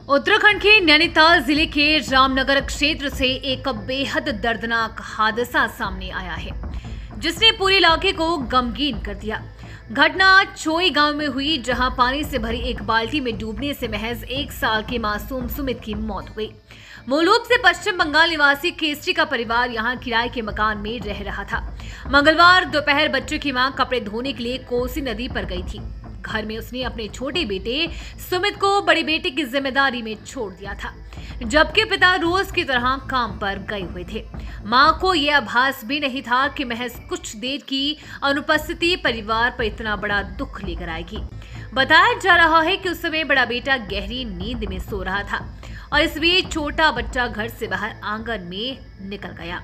उत्तराखंड के नैनीताल जिले के रामनगर क्षेत्र से एक बेहद दर्दनाक हादसा सामने आया है, जिसने पूरे इलाके को गमगीन कर दिया। घटना चोई गांव में हुई, जहां पानी से भरी एक बाल्टी में डूबने से महज 1 साल के मासूम सुमित की मौत हुई। मूल रूप से पश्चिम बंगाल निवासी केसरी का परिवार यहां किराए के मकान में रह रहा था। मंगलवार दोपहर बच्चे की मां कपड़े धोने के लिए कोसी नदी पर गई थी। घर में उसने अपने छोटे बेटे सुमित को बड़ी बेटे की जिम्मेदारी में छोड़ दिया था, जबकि पिता रोज की तरह काम पर गए हुए थे। मां को यह आभास भी नहीं था कि महज कुछ देर की अनुपस्थिति परिवार पर इतना बड़ा दुख लेकर आएगी। बताया जा रहा है कि उस समय बड़ा बेटा गहरी नींद में सो रहा था और इस बीच छोटा बच्चा घर से बाहर आंगन में निकल गया।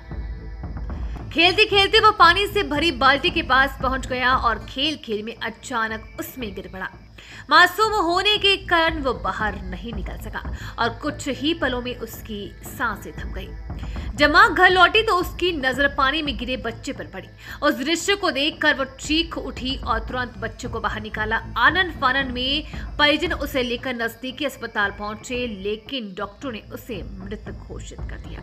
खेलते खेलते वो पानी से भरी बाल्टी के पास पहुंच गया और खेल खेल में अचानक उसमें गिर पड़ा। मासूम होने के कारण वो बाहर नहीं निकल सका और कुछ ही पलों में उसकी सांसें थम गई। जब मां घर लौटी तो उसकी नजर पानी में गिरे बच्चे पर पड़ी। उस दृश्य को देखकर वो चीख उठी और तुरंत बच्चे को बाहर निकाला। आनन फानन में परिजन उसे लेकर नजदीकी अस्पताल पहुंचे, लेकिन डॉक्टरों ने उसे मृत घोषित कर दिया।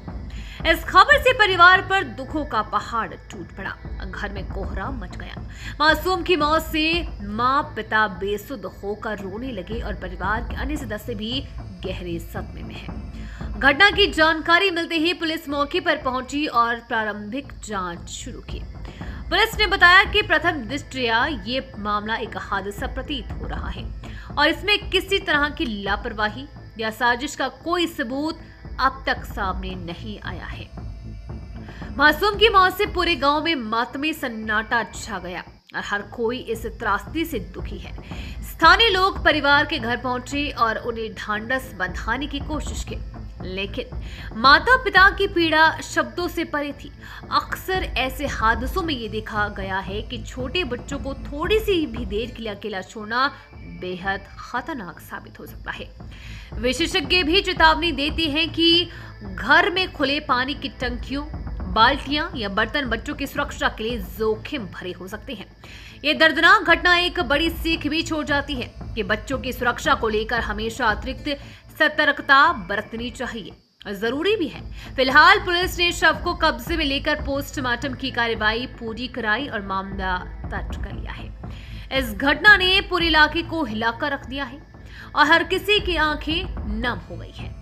इस खबर से परिवार पर दुखों का पहाड़ टूट पड़ा। घर में कोहरा मच गया। मासूम की मौत से मां पिता बेसुध होकर रोने लगे और परिवार के अन्य सदस्य भी गहरे सदमे में हैं। घटना की जानकारी मिलते ही पुलिस मौके पर पहुंची और प्रारंभिक जांच शुरू की। पुलिस ने बताया कि प्रथम दृष्टया ये मामला एक हादसा प्रतीत हो रहा है और इसमें किसी तरह की लापरवाही या साजिश का कोई सबूत अब तक सामने नहीं आया है। मासूम की मौत से पूरे गांव में मातमी सन्नाटा छा गया और हर कोई इस त्रासदी से दुखी है। स्थानीय लोग परिवार के घर पहुंचे और उन्हें ढांढस बंधाने की कोशिश की, लेकिन माता पिता की पीड़ा शब्दों से परे थी। अक्सर ऐसे हादसों में ये देखा गया है कि छोटे बच्चों को थोड़ी सी भी देर के लिए अकेला छोड़ना बेहद खतरनाक साबित हो सकता है। विशेषज्ञ भी चेतावनी देते हैं कि घर में खुले पानी की टंकियों, बाल्टियां या बर्तन बच्चों की सुरक्षा के लिए जोखिम भरे हो सकते हैं। ये दर्दनाक घटना एक बड़ी सीख भी छोड़ जाती है कि बच्चों की सुरक्षा को लेकर हमेशा अतिरिक्त सतर्कता बरतनी चाहिए, जरूरी भी है। फिलहाल पुलिस ने शव को कब्जे में लेकर पोस्टमार्टम की कार्रवाई पूरी कराई और मामला दर्ज कर लिया है। इस घटना ने पूरे इलाके को हिलाकर रख दिया है और हर किसी की आंखें नम हो गई है।